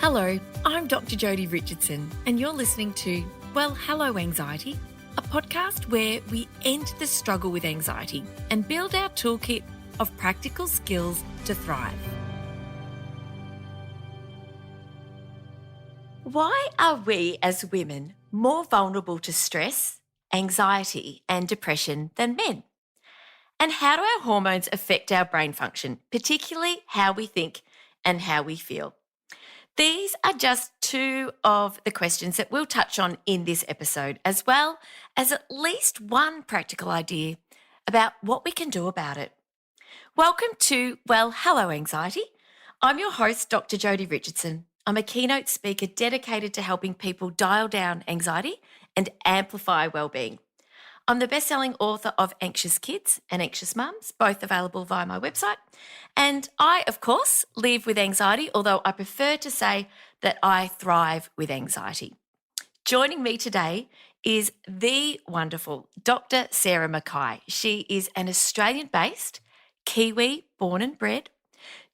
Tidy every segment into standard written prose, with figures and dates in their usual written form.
Hello, I'm Dr Jodi Richardson, and you're listening to Well, Hello Anxiety, a podcast where we end the struggle with anxiety and build our toolkit of practical skills to thrive. Why are we as women more vulnerable to stress, anxiety, and depression than men? And how do our hormones affect our brain function, particularly how we think and how we feel? These are just two of the questions that we'll touch on in this episode, as well as at least one practical idea about what we can do about it. Welcome to Well, Hello Anxiety. I'm your host, Dr Jodi Richardson. I'm a keynote speaker dedicated to helping people dial down anxiety and amplify well-being. I'm the best-selling author of Anxious Kids and Anxious Mums, both available via my website. And I, of course, live with anxiety, although I prefer to say that I thrive with anxiety. Joining me today is the wonderful Dr. Sarah McKay. She is an Australian-based, Kiwi born and bred,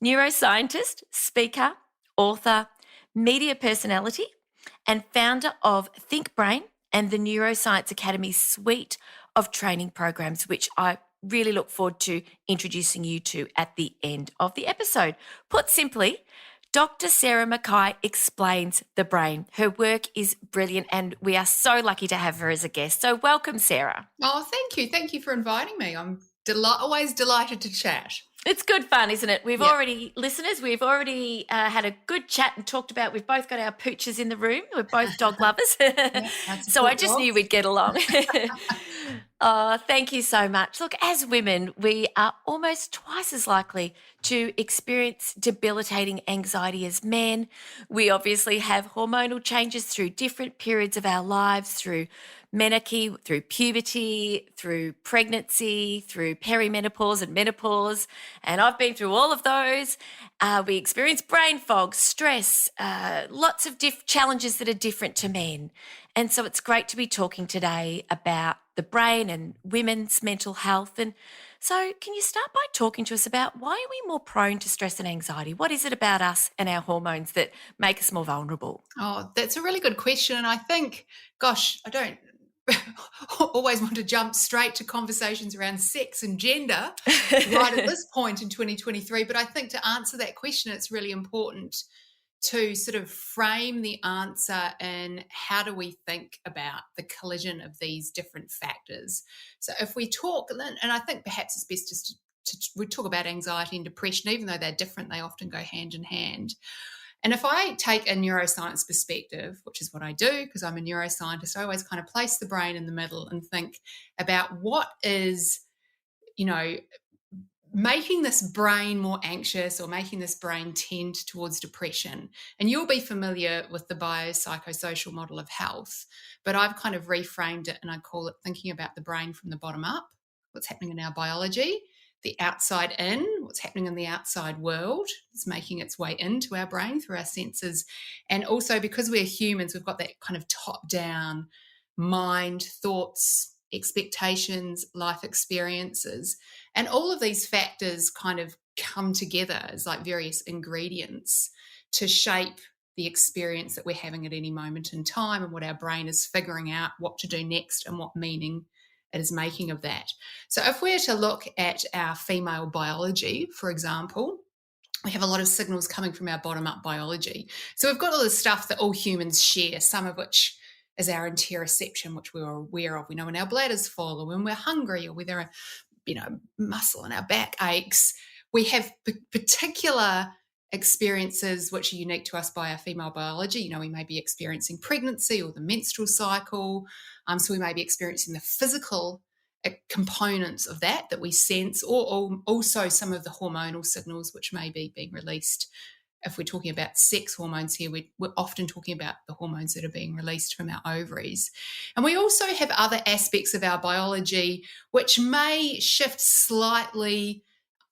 neuroscientist, speaker, author, media personality, and founder of Think Brain and the Neuroscience Academy's suite of training programs, which I really look forward to introducing you to at the end of the episode. Put simply, Dr. Sarah McKay explains the brain. Her work is brilliant, and we are so lucky to have her as a guest. So welcome, Sarah. Oh, thank you. Thank you for inviting me. I'm always delighted to chat. It's good fun, isn't it? We've already had a good chat and talked about, we've both got our pooches in the room. We're both dog lovers. So I just knew we'd get along. Oh, thank you so much. Look, as women, we are almost twice as likely to experience debilitating anxiety as men. We obviously have hormonal changes through different periods of our lives, through menarche, through puberty, through pregnancy, through perimenopause and menopause. And I've been through all of those. We experience brain fog, stress, lots of challenges that are different to men. And so it's great to be talking today about the brain and women's mental health. And so can you start by talking to us about why are we more prone to stress and anxiety? What is it about us and our hormones that make us more vulnerable? Oh, that's a really good question. And I think, gosh, I don't always want to jump straight to conversations around sex and gender right at this point in 2023. But I think to answer that question, it's really important to sort of frame the answer in how do we think about the collision of these different factors. So if we talk, and I think perhaps it's best just we talk about anxiety and depression, even though they're different, they often go hand in hand. And if I take a neuroscience perspective, which is what I do because I'm a neuroscientist, I always kind of place the brain in the middle and think about what is, making this brain more anxious or making this brain tend towards depression. And you'll be familiar with the biopsychosocial model of health, but I've kind of reframed it and I call it thinking about the brain from the bottom up, what's happening in our biology, the outside in, what's happening in the outside world. It's making its way into our brain through our senses. And also because we're humans, we've got that kind of top-down mind, thoughts, expectations, life experiences. And all of these factors kind of come together as like various ingredients to shape the experience that we're having at any moment in time and what our brain is figuring out what to do next and what meaning it is making of that. So if we're to look at our female biology, for example, we have a lot of signals coming from our bottom-up biology. So we've got all the stuff that all humans share, some of which is our interoception, which we're aware of. We know when our bladder's full or when we're hungry or whether a muscle in our back aches. We have particular experiences which are unique to us by our female biology. We may be experiencing pregnancy or the menstrual cycle. So we may be experiencing the physical components of that we sense, or also some of the hormonal signals which may be being released. If we're talking about sex hormones here, we're often talking about the hormones that are being released from our ovaries. And we also have other aspects of our biology which may shift slightly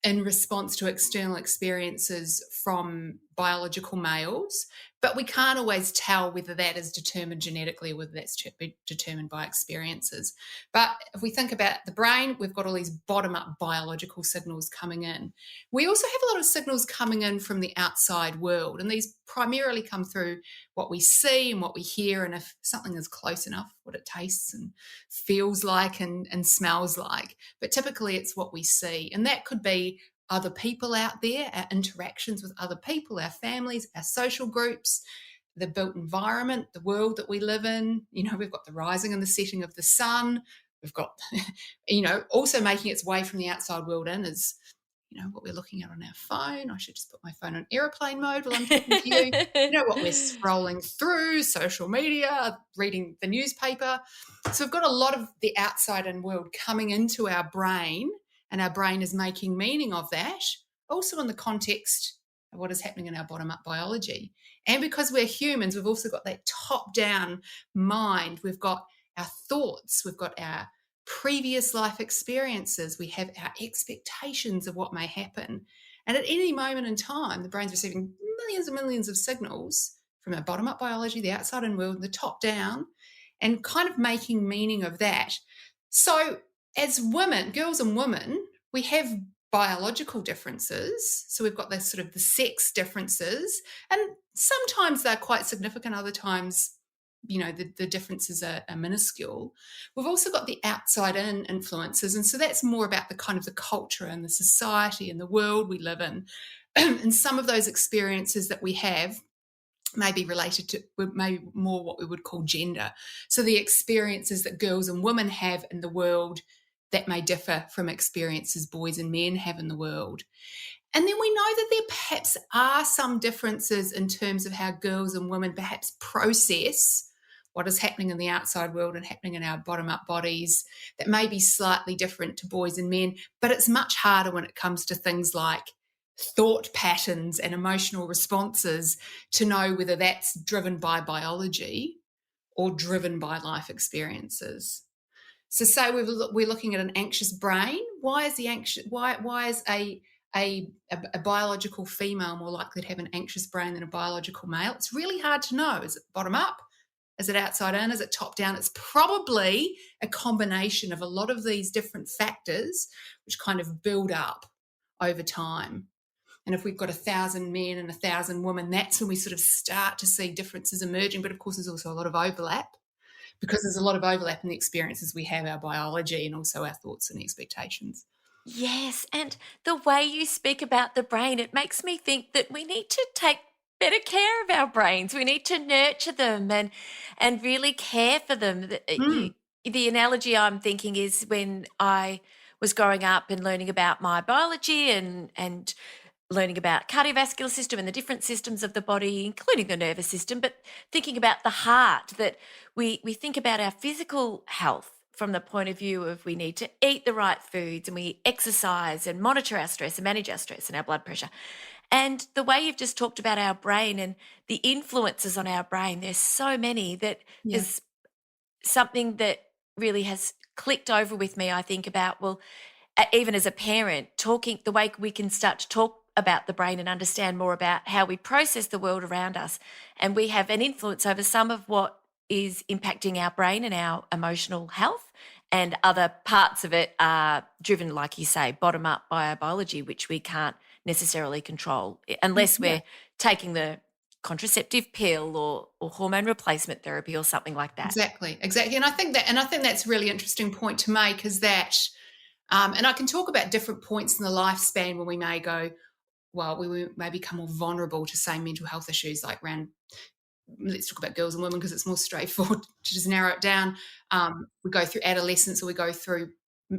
in response to external experiences from biological males, but we can't always tell whether that is determined genetically or whether that's determined by experiences. But if we think about the brain, we've got all these bottom-up biological signals coming in. We also have a lot of signals coming in from the outside world, and these primarily come through what we see and what we hear, and if something is close enough, what it tastes and feels like and smells like. But typically it's what we see, and that could be other people out there, our interactions with other people, our families, our social groups, the built environment, the world that we live in. We've got the rising and the setting of the sun. We've got, also making its way from the outside world in is, what we're looking at on our phone. I should just put my phone on airplane mode while I'm talking to you. What we're scrolling through, social media, reading the newspaper. So we've got a lot of the outside in world coming into our brain, and our brain is making meaning of that, also in the context of what is happening in our bottom-up biology. And because we're humans, we've also got that top-down mind. We've got our thoughts, we've got our previous life experiences, we have our expectations of what may happen. And at any moment in time, the brain's receiving millions and millions of signals from our bottom-up biology, the outside-in world, and the top-down, and kind of making meaning of that. So as women, girls and women, we have biological differences. So we've got this sort of the sex differences, and sometimes they're quite significant, other times, the differences are minuscule. We've also got the outside-in influences, and so that's more about the kind of the culture and the society and the world we live in. And some of those experiences that we have may be related to maybe more what we would call gender. So the experiences that girls and women have in the world that may differ from experiences boys and men have in the world. And then we know that there perhaps are some differences in terms of how girls and women perhaps process what is happening in the outside world and happening in our bottom-up bodies that may be slightly different to boys and men, but it's much harder when it comes to things like thought patterns and emotional responses to know whether that's driven by biology or driven by life experiences. So say we're looking at an anxious brain. Why is a biological female more likely to have an anxious brain than a biological male? It's really hard to know. Is it bottom up? Is it outside in? Is it top down? It's probably a combination of a lot of these different factors which kind of build up over time. And if we've got 1,000 men and 1,000 women, that's when we sort of start to see differences emerging. But of course, there's also a lot of overlap, because there's a lot of overlap in the experiences we have, our biology, and also our thoughts and expectations. Yes, and the way you speak about the brain, it makes me think that we need to take better care of our brains. We need to nurture them and really care for them. The analogy I'm thinking is when I was growing up and learning about my biology and learning about cardiovascular system and the different systems of the body, including the nervous system, but thinking about the heart, that we think about our physical health from the point of view of we need to eat the right foods and we exercise and monitor our stress and manage our stress and our blood pressure. And the way you've just talked about our brain and the influences on our brain, there's so many that there's something that really has clicked over with me, I think, about, well, even as a parent, talking the way we can start to talk about the brain and understand more about how we process the world around us. And we have an influence over some of what is impacting our brain and our emotional health, and other parts of it are driven, like you say, bottom up by our biology, which we can't necessarily control unless we're taking the contraceptive pill or hormone replacement therapy or something like that. Exactly. And I think that's a really interesting point to make, is that and I can talk about different points in the lifespan when we may go, well, we may become more vulnerable to, say, mental health issues, like around, let's talk about girls and women because it's more straightforward to just narrow it down. We go through adolescence, or we go through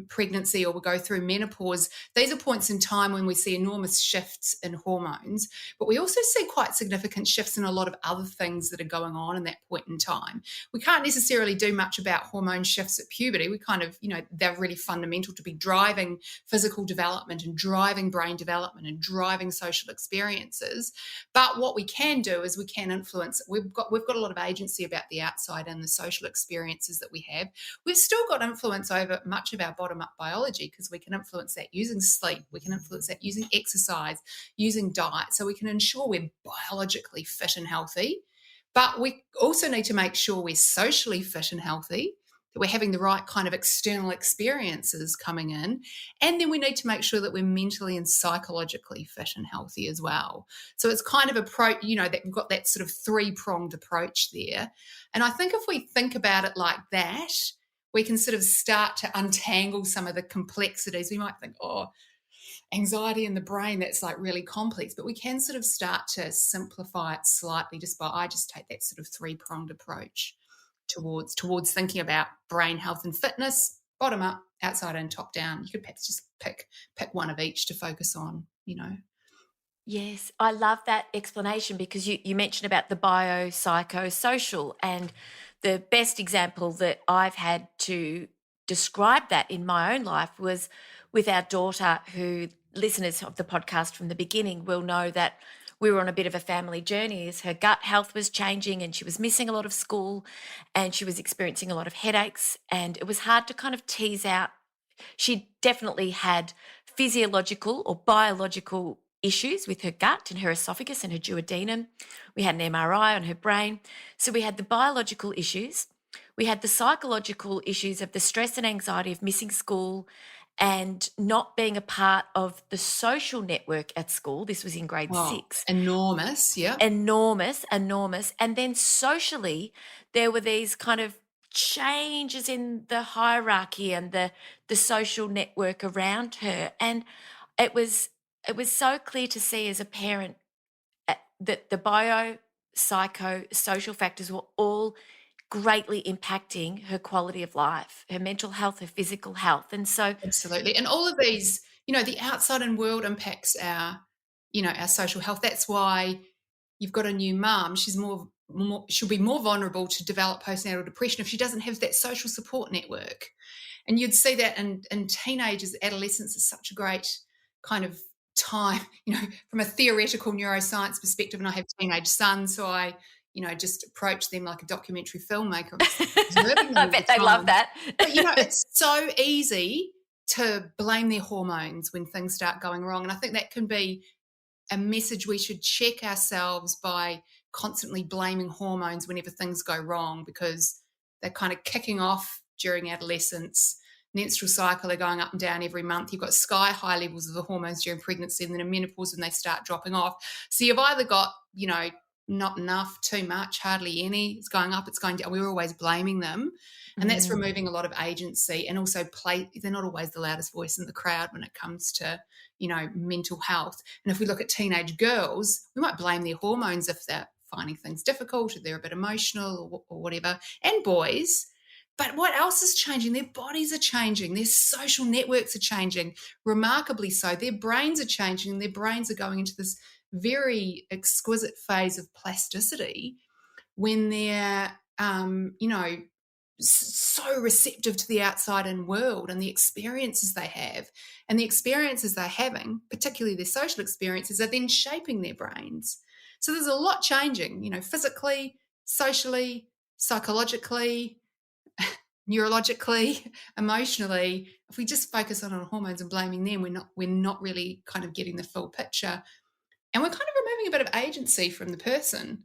pregnancy, or we go through menopause. These are points in time when we see enormous shifts in hormones, but we also see quite significant shifts in a lot of other things that are going on in that point in time. We can't necessarily do much about hormone shifts at puberty. We kind of, they're really fundamental to be driving physical development and driving brain development and driving social experiences. But what we can do is we can influence. We've got a lot of agency about the outside and the social experiences that we have. We've still got influence over much of our bottom-up biology, because we can influence that using sleep, we can influence that using exercise, using diet, so we can ensure we're biologically fit and healthy. But we also need to make sure we're socially fit and healthy, that we're having the right kind of external experiences coming in. And then we need to make sure that we're mentally and psychologically fit and healthy as well. So it's kind of approach, that we've got that sort of three-pronged approach there. And I think if we think about it like that, we can sort of start to untangle some of the complexities. We might think, anxiety in the brain, that's like really complex, but we can sort of start to simplify it slightly I just take that sort of three-pronged approach towards thinking about brain health and fitness, bottom up, outside and top down. You could perhaps just pick one of each to focus on. Yes, I love that explanation, because you mentioned about the biopsychosocial, and the best example that I've had to describe that in my own life was with our daughter, who listeners of the podcast from the beginning will know that we were on a bit of a family journey as her gut health was changing and she was missing a lot of school and she was experiencing a lot of headaches, and it was hard to kind of tease out. She definitely had physiological or biological issues with her gut and her esophagus and her duodenum. We had an MRI on her brain. So we had the biological issues. We had the psychological issues of the stress and anxiety of missing school and not being a part of the social network at school. This was in grade 6. Enormous, yeah. Enormous. And then socially, there were these kind of changes in the hierarchy and the social network around her. And it was so clear to see as a parent that the biopsychosocial factors were all greatly impacting her quality of life, her mental health, her physical health. And so absolutely. And all of these, the outside and world impacts our social health. That's why you've got a new mum. She's she'll be more vulnerable to develop postnatal depression if she doesn't have that social support network. And you'd see that in teenagers. Adolescence is such a great kind of time, from a theoretical neuroscience perspective. And I have teenage sons, so I just approach them like a documentary filmmaker. I bet they love that. But, it's so easy to blame their hormones when things start going wrong. And I think that can be a message we should check ourselves by constantly blaming hormones whenever things go wrong, because they're kind of kicking off during adolescence. Menstrual cycle, they're going up and down every month. You've got sky high levels of the hormones during pregnancy, and then in menopause when they start dropping off. So you've either got, not enough, too much, hardly any. It's going up, it's going down. We're always blaming them. And that's removing a lot of agency, and also they're not always the loudest voice in the crowd when it comes to, mental health. And if we look at teenage girls, we might blame their hormones if they're finding things difficult or they're a bit emotional or whatever, and boys. But what else is changing? Their bodies are changing. Their social networks are changing, remarkably so. Their brains are changing, and their brains are going into this very exquisite phase of plasticity when they're, so receptive to the outside and world and the experiences they have. And the experiences they're having, particularly their social experiences, are then shaping their brains. So there's a lot changing, physically, socially, psychologically, neurologically, emotionally. If we just focus on hormones and blaming them, we're not really kind of getting the full picture. And we're kind of removing a bit of agency from the person,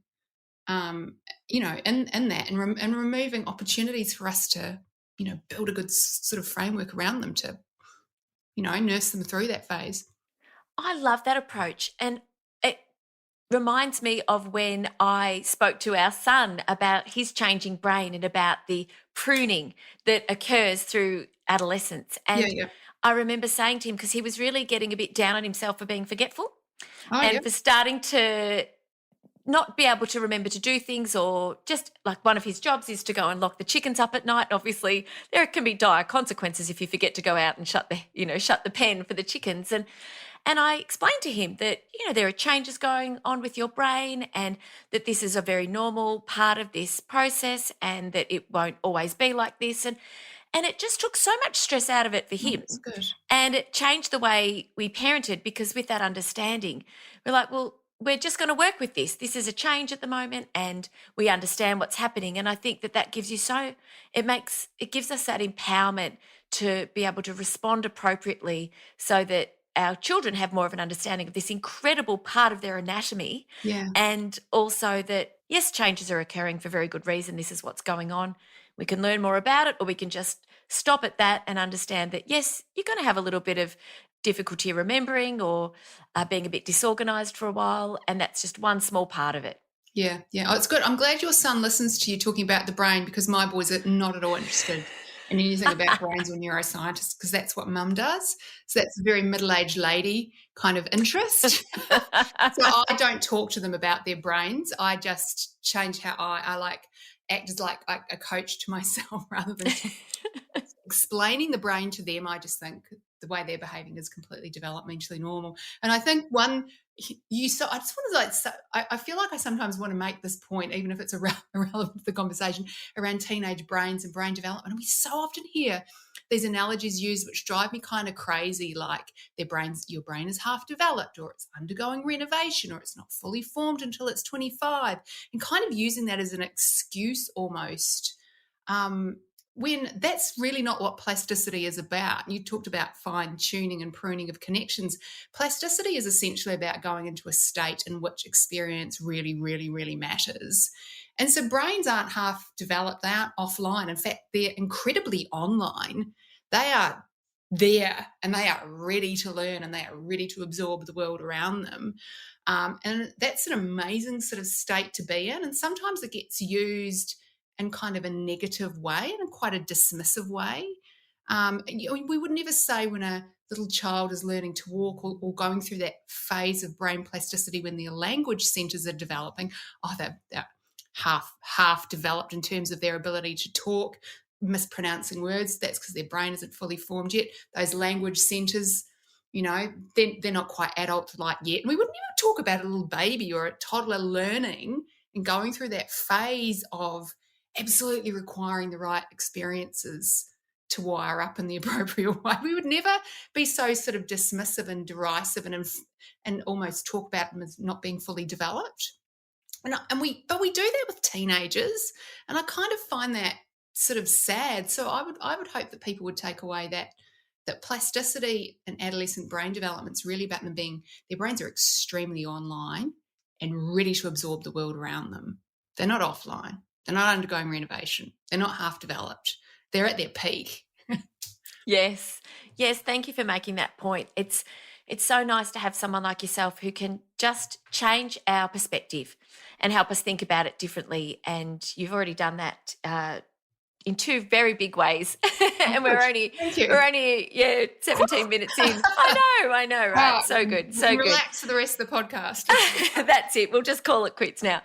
in that, and removing opportunities for us to, build a good sort of framework around them to, nurse them through that phase. I love that approach. And it reminds me of when I spoke to our son about his changing brain and about the pruning that occurs through adolescence. And I remember saying to him, because he was really getting a bit down on himself for being forgetful for starting to not be able to remember to do things, or just like one of his jobs is to go and lock the chickens up at night. Obviously, there can be dire consequences if you forget to go out and shut the pen for the chickens. And I explained to him that, there are changes going on with your brain, and that this is a very normal part of this process, and that it won't always be like this. And it just took so much stress out of it for him. That's good. And it changed the way we parented, because with that understanding, we're like, well, we're just going to work with this. This is a change at the moment and we understand what's happening. And I think that gives you it gives us that empowerment to be able to respond appropriately so that our children have more of an understanding of this incredible part of their anatomy. Yeah. And also that, yes, changes are occurring for very good reason. This is what's going on. We can learn more about it, or we can just stop at that and understand that, yes, you're going to have a little bit of difficulty remembering or being a bit disorganized for a while, and that's just one small part of it. Yeah. Oh, it's good. I'm glad your son listens to you talking about the brain, because my boys are not at all interested in anything about brains or neuroscientists, because that's what mum does. So that's a very middle-aged lady kind of interest. So I don't talk to them about their brains. I just change how I like act as like a coach to myself rather than explaining the brain to them. I just think the way they're behaving is completely developmentally normal. And I think I just want to I feel like I sometimes want to make this point, even if it's irrelevant to the conversation, around teenage brains and brain development. And we so often hear these analogies used which drive me kind of crazy, like your brain is half developed, or it's undergoing renovation, or it's not fully formed until it's 25, and kind of using that as an excuse almost. When that's really not what plasticity is about. You talked about fine-tuning and pruning of connections. Plasticity is essentially about going into a state in which experience really, really, really matters. And so brains aren't half developed, they aren't offline. In fact, they're incredibly online. They are there and they are ready to learn and they are ready to absorb the world around them. And that's an amazing sort of state to be in. And sometimes it gets used in kind of a negative way and quite a dismissive way. We would never say when a little child is learning to walk or going through that phase of brain plasticity when their language centres are developing, they're half developed in terms of their ability to talk, mispronouncing words. That's because their brain isn't fully formed yet. Those language centres, they're not quite adult-like yet. And we would never talk about a little baby or a toddler learning and going through that phase of absolutely requiring the right experiences to wire up in the appropriate way. We would never be so sort of dismissive and derisive and almost talk about them as not being fully developed. But we do that with teenagers, and I kind of find that sort of sad. So I would hope that people would take away that plasticity and adolescent brain development is really about their brains are extremely online and ready to absorb the world around them. They're not offline. They're not undergoing renovation. They're not half developed. They're at their peak. Yes. Thank you for making that point. It's so nice to have someone like yourself who can just change our perspective and help us think about it differently. And you've already done that in two very big ways. And we're only 17 minutes in. I know, right? So good. Relax for the rest of the podcast. That's it. We'll just call it quits now.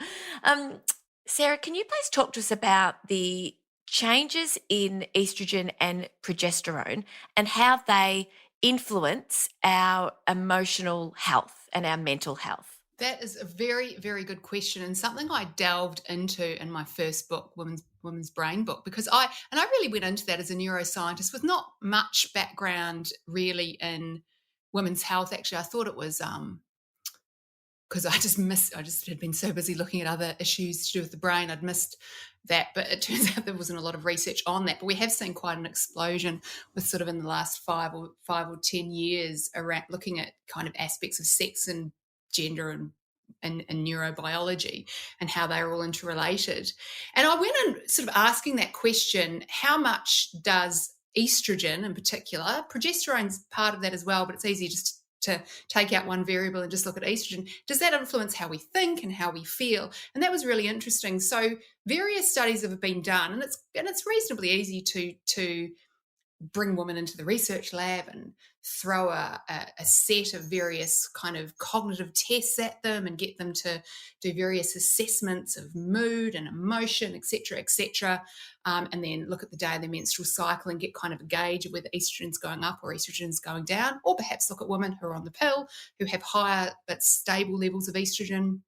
Sarah, can you please talk to us about the changes in estrogen and progesterone and how they influence our emotional health and our mental health? That is a very, very good question, and something I delved into in my first book, Women's Brain book, because I really went into that as a neuroscientist with not much background really in women's health. Actually, I thought it was because I just had been so busy looking at other issues to do with the brain, I'd missed that. But it turns out there wasn't a lot of research on that. But we have seen quite an explosion with sort of in the last 5 or 10 years around looking at kind of aspects of sex and gender and neurobiology and how they're all interrelated. And I went in sort of asking that question, how much does estrogen in particular, progesterone's part of that as well, but it's easier just to take out one variable and just look at estrogen, does that influence how we think and how we feel? And that was really interesting. So various studies have been done, and it's reasonably easy to bring women into the research lab and throw a set of various kind of cognitive tests at them and get them to do various assessments of mood and emotion, et cetera, and then look at the day of their menstrual cycle and get kind of a gauge of whether estrogen's going up or estrogen's going down, or perhaps look at women who are on the pill who have higher but stable levels of estrogen,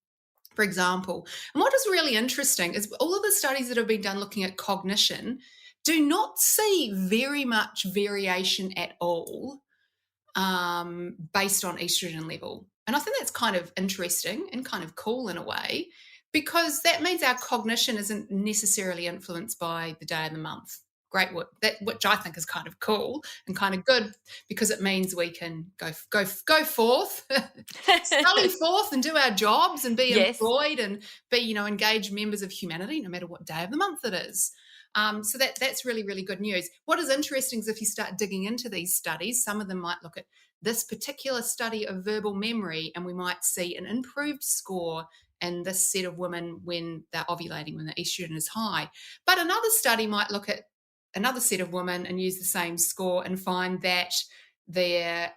for example. And what is really interesting is all of the studies that have been done looking at cognition do not see very much variation at all based on estrogen level. And I think that's kind of interesting and kind of cool in a way, because that means our cognition isn't necessarily influenced by the day of the month. Great work, which I think is kind of cool and kind of good, because it means we can go forth, sally forth and do our jobs and be Yes. employed and be, engaged members of humanity, no matter what day of the month it is. So that's really, really good news. What is interesting is if you start digging into these studies, some of them might look at this particular study of verbal memory, and we might see an improved score in this set of women when they're ovulating, when the estrogen is high. But another study might look at another set of women and use the same score and find that the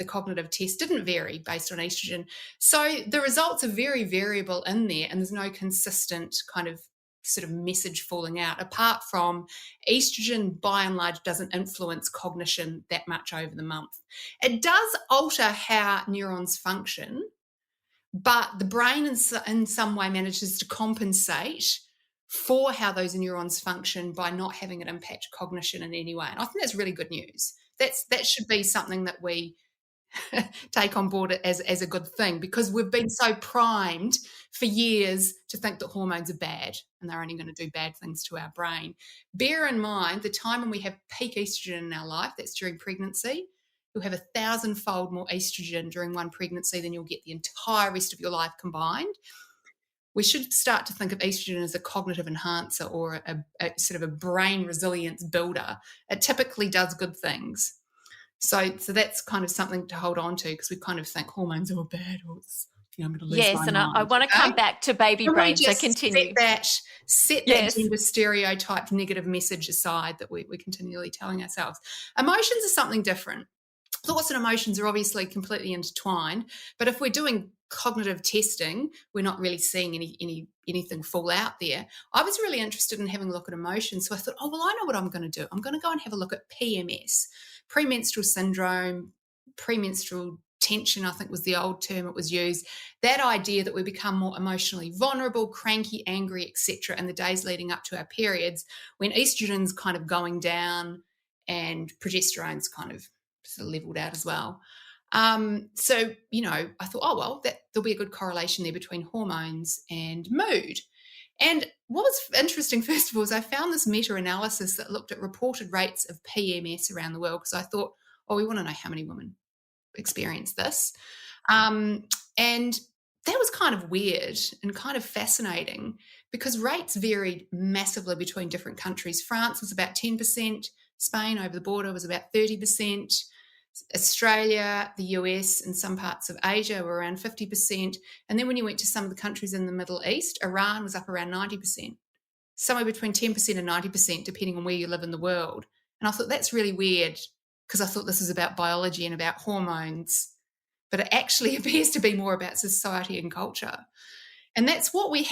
cognitive test didn't vary based on estrogen. So the results are very variable in there, and there's no consistent kind of sort of message falling out, apart from estrogen by and large doesn't influence cognition that much over the month. It does alter how neurons function, but the brain in some way manages to compensate for how those neurons function by not having it impact cognition in any way. And I think that's really good news. That should be something that we take on board as a good thing, because we've been so primed for years to think that hormones are bad and they're only going to do bad things to our brain. Bear in mind the time when we have peak estrogen in our life, that's during pregnancy. You'll have 1,000-fold more estrogen during one pregnancy than you'll get the entire rest of your life combined. We should start to think of estrogen as a cognitive enhancer or a sort of a brain resilience builder. It typically does good things. So that's kind of something to hold on to, because we kind of think hormones are bad, or I'm going to lose my Yes, and mind. I want to come back to baby Can brain, we just so continue. set Yes. that gender stereotyped negative message aside that we're continually telling ourselves. Emotions are something different. Thoughts and emotions are obviously completely intertwined, but if we're doing cognitive testing, we're not really seeing anything fall out there. I was really interested in having a look at emotions, so I thought, I know what I'm going to do. I'm going to go and have a look at PMS, premenstrual syndrome, premenstrual tension, I think was the old term it was used. That idea that we become more emotionally vulnerable, cranky, angry, etc. in the days leading up to our periods, when estrogen's kind of going down and progesterone's kind of sort of leveled out as well. So, I thought, there'll be a good correlation there between hormones and mood. And what was interesting, first of all, is I found this meta-analysis that looked at reported rates of PMS around the world, because I thought, we want to know how many women experience this. And that was kind of weird and kind of fascinating, because rates varied massively between different countries. France was about 10%, Spain over the border was about 30%, Australia, the US, and some parts of Asia were around 50%. And then when you went to some of the countries in the Middle East, Iran was up around 90%, somewhere between 10% and 90%, depending on where you live in the world. And I thought that's really weird, because I thought this is about biology and about hormones, but it actually appears to be more about society and culture. And that's what we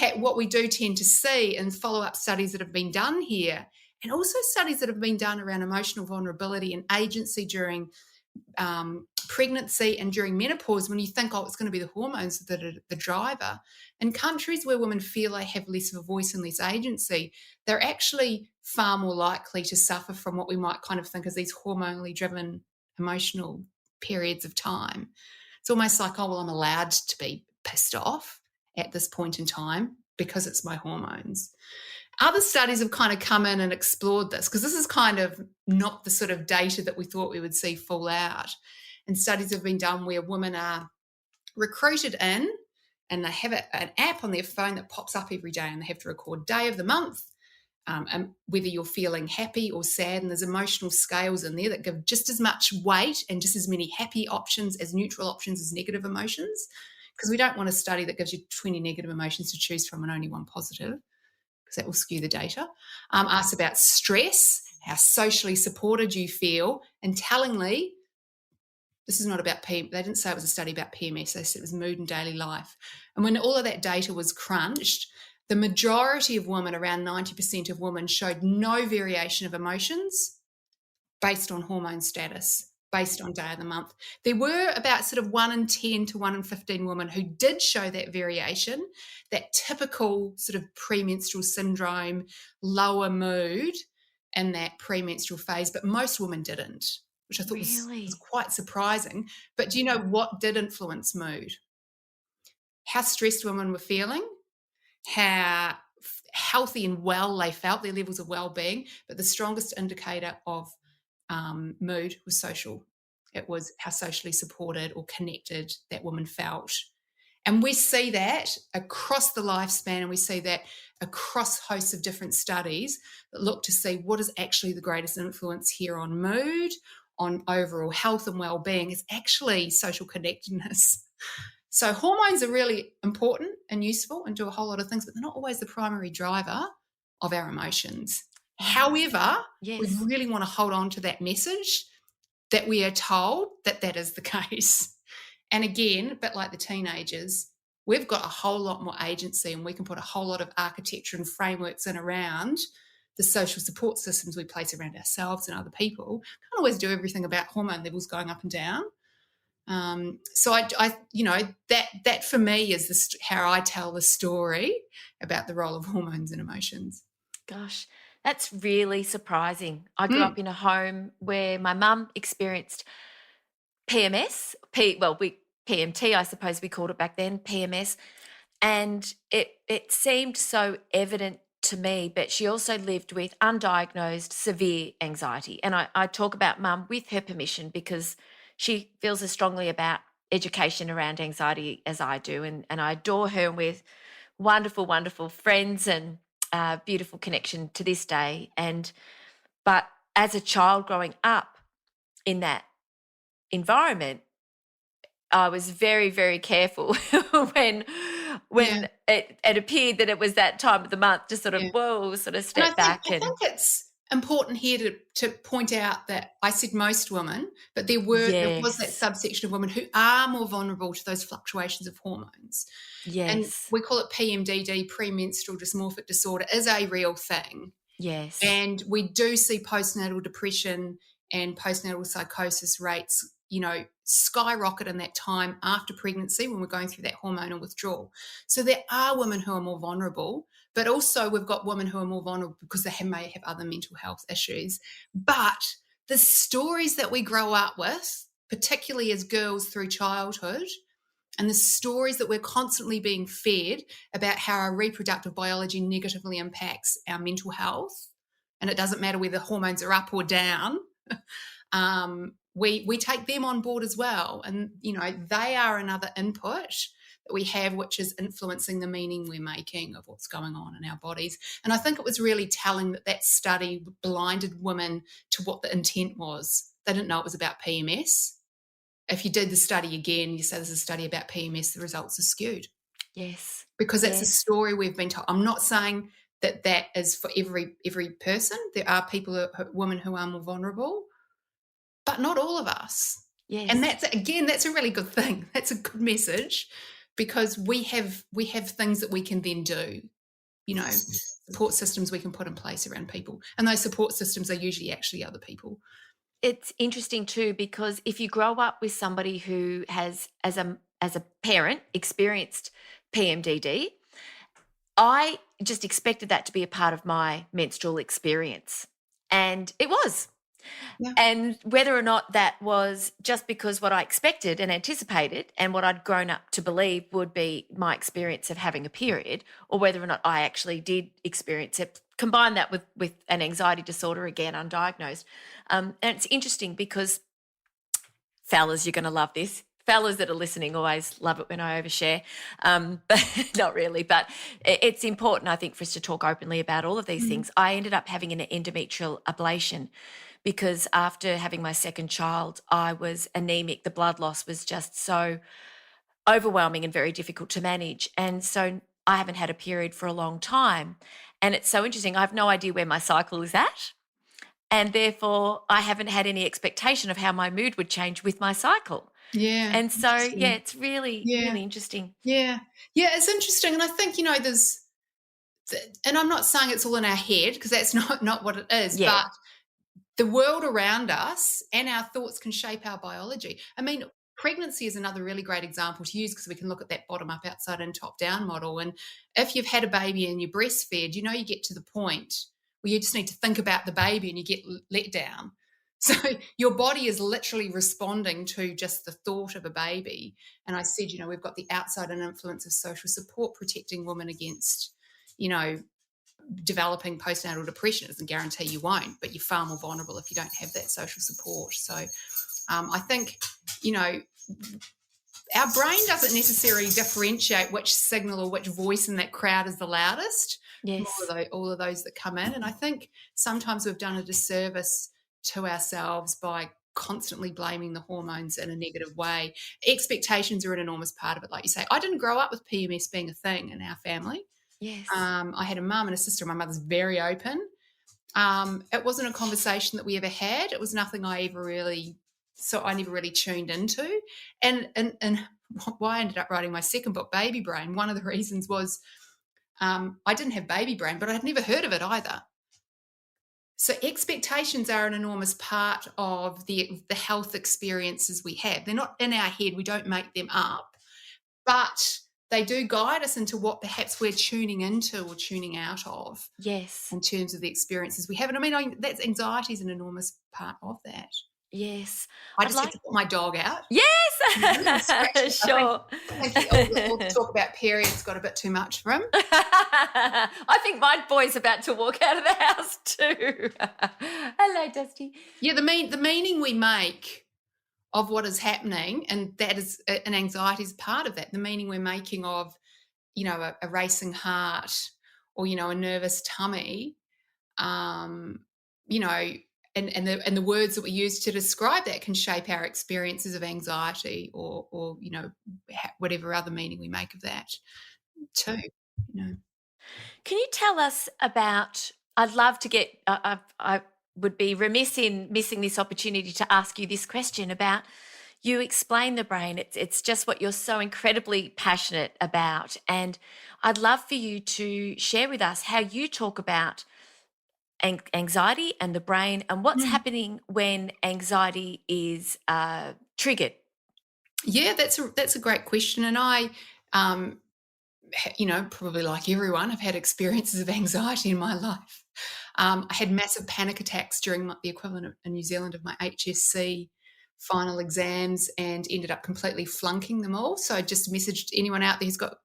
do tend to see in follow-up studies that have been done here, and also studies that have been done around emotional vulnerability and agency during pregnancy and during menopause, when you think, it's going to be the hormones that are the driver. In countries where women feel they have less of a voice and less agency, they're actually far more likely to suffer from what we might kind of think as these hormonally driven emotional periods of time. It's almost like, I'm allowed to be pissed off at this point in time because it's my hormones. Other studies have kind of come in and explored this, because this is kind of not the sort of data that we thought we would see fall out. And studies have been done where women are recruited in, and they have an app on their phone that pops up every day, and they have to record day of the month, and whether you're feeling happy or sad, and there's emotional scales in there that give just as much weight and just as many happy options as neutral options as negative emotions, because we don't want a study that gives you 20 negative emotions to choose from and only one positive, because that will skew the data. Asked about stress, how socially supported you feel, and tellingly, this is not about they didn't say it was a study about PMS, they said it was mood and daily life. And when all of that data was crunched, the majority of women, around 90% of women, showed no variation of emotions based on hormone status, based on day of the month. There were about sort of 1 in 10 to 1 in 15 women who did show that variation, that typical sort of premenstrual syndrome, lower mood in that premenstrual phase, but most women didn't. which I thought was Really? quite surprising. But do you know what did influence mood? How stressed women were feeling, how healthy and well they felt, their levels of well-being. But the strongest indicator of mood was social. It was how socially supported or connected that woman felt. And we see that across the lifespan, and we see that across hosts of different studies that look to see what is actually the greatest influence here on mood, on overall health and well-being. Is actually social connectedness. So hormones are really important and useful and do a whole lot of things, but they're not always the primary driver of our emotions. However, we Yes. really want to hold on to that message that we are told that that is the case. And again, a bit like the teenagers, we've got a whole lot more agency, and we can put a whole lot of architecture and frameworks in around the social support systems we place around ourselves and other people. Can't always do everything about hormone levels going up and down. So I that for me is how I tell the story about the role of hormones and emotions. Gosh, that's really surprising. I grew up in a home where my mum experienced PMS, PMT, I suppose we called it back then, PMS, and it seemed so evident to me, but she also lived with undiagnosed severe anxiety. And I talk about mum with her permission because she feels as strongly about education around anxiety as I do. And I adore her, and we're wonderful, wonderful friends, and beautiful connection to this day. But as a child growing up in that environment, I was very, very careful when Yeah. it appeared that it was that time of the month to sort of, Yeah. whoa, sort of And step back. I think it's important here to point out that I said most women, but there was that Yes, subsection of women who are more vulnerable to those fluctuations of hormones. And yes, we call it PMDD, premenstrual dysmorphic disorder, is a real thing. yes, And we do see postnatal depression and postnatal psychosis rates, skyrocket in that time after pregnancy when we're going through that hormonal withdrawal. So there are women who are more vulnerable, but also we've got women who are more vulnerable because they may have other mental health issues. But the stories that we grow up with, particularly as girls through childhood, and the stories that we're constantly being fed about how our reproductive biology negatively impacts our mental health, and it doesn't matter whether hormones are up or down, we take them on board as well. And, they are another input that we have, which is influencing the meaning we're making of what's going on in our bodies. And I think it was really telling that study blinded women to what the intent was. They didn't know it was about PMS. If you did the study again, you say there's a study about PMS, the results are skewed. yes, Because it's a yes, story we've been told. I'm not saying that is for every person. There are women who are more vulnerable, but not all of us. And yes. that's a really good thing. That's a good message, because we have things that we can then do, support systems we can put in place around people. And those support systems are usually actually other people. It's interesting too, because if you grow up with somebody who has, as a parent, experienced PMDD, I just expected that to be a part of my menstrual experience. And it was. Yeah. And whether or not that was just because what I expected and anticipated and what I'd grown up to believe would be my experience of having a period, or whether or not I actually did experience it, combine that with an anxiety disorder, again, undiagnosed. And it's interesting because, fellas, you're going to love this. Fellas that are listening always love it when I overshare, but not really. But it's important, I think, for us to talk openly about all of these things. I ended up having an endometrial ablation because after having my second child, I was anemic. The blood loss was just so overwhelming and very difficult to manage. And so I haven't had a period for a long time. And it's so interesting. I have no idea where my cycle is at. And therefore, I haven't had any expectation of how my mood would change with my cycle. Yeah. And so, yeah, it's really, Yeah. really interesting. Yeah. Yeah, it's interesting. And I think, and I'm not saying it's all in our head, because that's not what it is, Yeah. but the world around us and our thoughts can shape our biology. I mean, pregnancy is another really great example to use, because we can look at that bottom up, outside and top down model. And if you've had a baby and you're breastfed, you get to the point where you just need to think about the baby and you get let down. So your body is literally responding to just the thought of a baby. And I said, we've got the outside and influence of social support protecting women against, developing postnatal depression. It doesn't guarantee you won't, but you're far more vulnerable if you don't have that social support. So I think, our brain doesn't necessarily differentiate which signal or which voice in that crowd is the loudest. Yes. All of those that come in. And I think sometimes we've done a disservice to ourselves by constantly blaming the hormones in a negative way. Expectations are an enormous part of it. Like you say, I didn't grow up with PMS being a thing in our family. Yes. I had a mum and a sister. My mother's very open. It wasn't a conversation that we ever had. It was nothing I never really tuned into. And why I ended up writing my second book, Baby Brain, one of the reasons was I didn't have baby brain, but I'd never heard of it either. So expectations are an enormous part of the health experiences we have. They're not in our head. We don't make them up, but they do guide us into what perhaps we're tuning into or tuning out of. Yes. In terms of the experiences we have. And I mean, that's anxiety is an enormous part of that. Yes. I just had to put my dog out. Yes. Sure. I think all the talk about periods got a bit too much for him. I think my boy's about to walk out of the house too. Hello, Dusty. Yeah, the meaning we make of what is happening, and that is, and anxiety is part of that. The meaning we're making of, a racing heart or, a nervous tummy, and the words that we use to describe that can shape our experiences of anxiety or whatever other meaning we make of that too. Can you tell us about? I'd love to get. I would be remiss in missing this opportunity to ask you this question about. You explain the brain. It's just what you're so incredibly passionate about, and I'd love for you to share with us how you talk about anxiety and the brain and what's happening when anxiety is triggered. Yeah, that's a great question. And I, probably like everyone, I've had experiences of anxiety in my life. I had massive panic attacks during the equivalent in New Zealand of my HSC final exams and ended up completely flunking them all. So I just messaged anyone out there who's got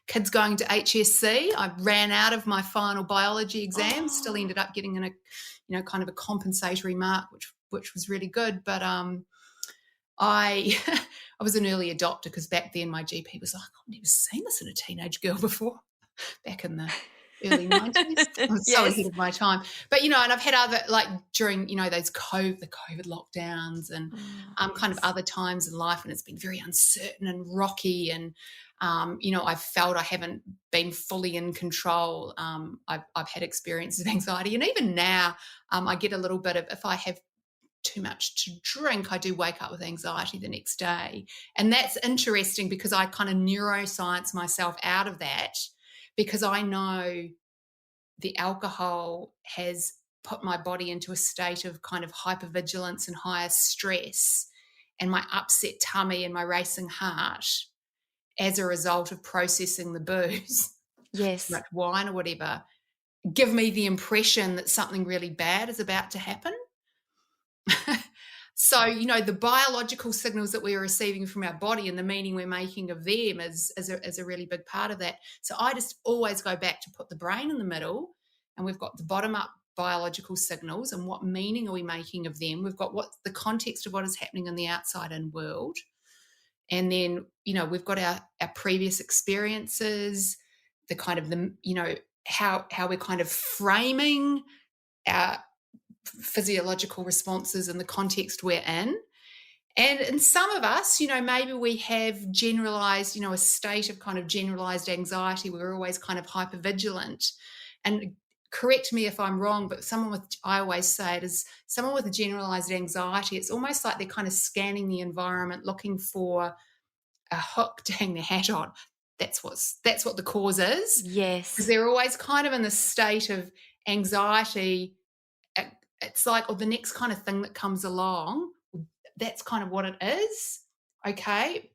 kids going to HSC. I ran out of my final biology exam, still ended up getting in a, kind of a compensatory mark, which was really good. But I was an early adopter because back then my GP was like, I've never seen this in a teenage girl before, back in the early 90s. I was so ahead of my time. But, and I've had other, like during, those the COVID lockdowns and kind of other times in life when it's been very uncertain and rocky and, I've felt I haven't been fully in control. I've had experiences of anxiety. And even now I get a little bit of, if I have too much to drink, I do wake up with anxiety the next day. And that's interesting because I kind of neuroscience myself out of that because I know the alcohol has put my body into a state of kind of hypervigilance and higher stress, and my upset tummy and my racing heart as a result of processing the booze, yes, like wine or whatever, give me the impression that something really bad is about to happen. So, the biological signals that we're receiving from our body and the meaning we're making of them is a really big part of that. So I just always go back to put the brain in the middle, and we've got the bottom-up biological signals and what meaning are we making of them. We've got what's the context of what is happening in the outside-in world. And then, we've got our previous experiences, the kind of how we're kind of framing our physiological responses in the context we're in. And in some of us, maybe we have generalized, a state of kind of generalized anxiety. We're always kind of hypervigilant. And correct me if I'm wrong, but I always say it is someone with a generalized anxiety, it's almost like they're kind of scanning the environment, looking for a hook to hang their hat on. That's what the cause is. Yes. Because they're always kind of in this state of anxiety. It's like, the next kind of thing that comes along, that's kind of what it is. Okay.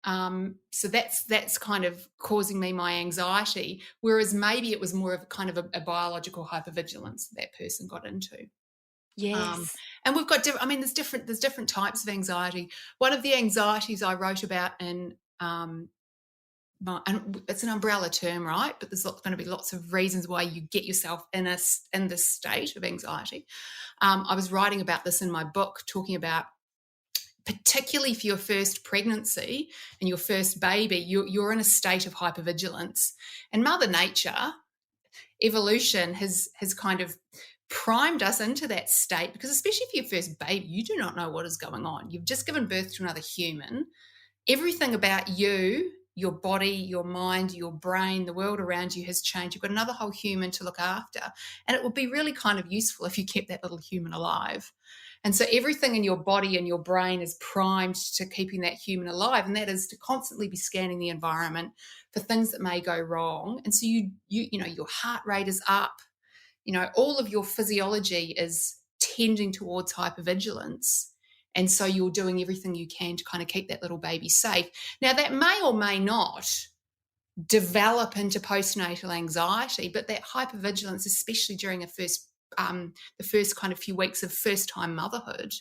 So that's kind of causing me my anxiety. Whereas maybe it was more of kind of a biological hypervigilance that person got into. Yes. And we've got there's different types of anxiety. One of the anxieties I wrote about in and it's an umbrella term, right? But there's going to be lots of reasons why you get yourself in this state of anxiety. I was writing about this in my book, talking about particularly for your first pregnancy and your first baby, you're in a state of hypervigilance, and Mother Nature, evolution has kind of primed us into that state, because especially for your first baby, you do not know what is going on. You've just given birth to another human. Everything about you, your body, your mind, your brain, the world around you has changed. You've got another whole human to look after. And it would be really kind of useful if you kept that little human alive. And so everything in your body and your brain is primed to keeping that human alive. And that is to constantly be scanning the environment for things that may go wrong. And so your heart rate is up. All of your physiology is tending towards hypervigilance. And so you're doing everything you can to kind of keep that little baby safe. Now, that may or may not develop into postnatal anxiety, but that hypervigilance, especially during the first kind of few weeks of first-time motherhood,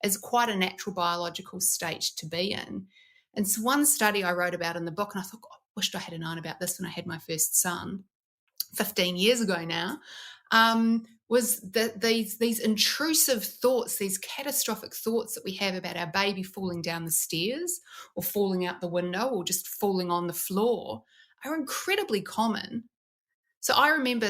is quite a natural biological state to be in. And so one study I wrote about in the book, and I thought, I wished I had known about this when I had my first son 15 years ago now, was that these intrusive thoughts, these catastrophic thoughts that we have about our baby falling down the stairs or falling out the window or just falling on the floor are incredibly common. So I remember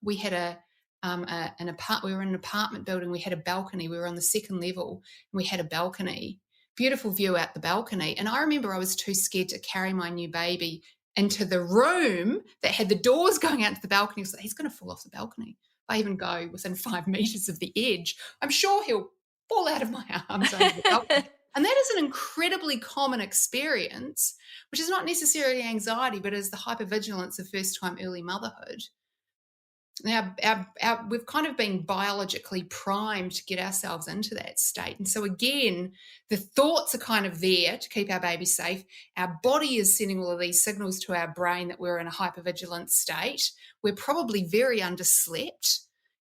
we had we were in an apartment building, we had a balcony, we were on the second level and we had a balcony, beautiful view out the balcony. And I remember I was too scared to carry my new baby into the room that had the doors going out to the balcony. I was like, he's going to fall off the balcony. If I even go within 5 meters of the edge, I'm sure he'll fall out of my arms over the balcony. And that is an incredibly common experience, which is not necessarily anxiety, but is the hypervigilance of first-time early motherhood. Now, we've kind of been biologically primed to get ourselves into that state. And so again, the thoughts are kind of there to keep our baby safe. Our body is sending all of these signals to our brain that we're in a hypervigilant state. We're probably very underslept.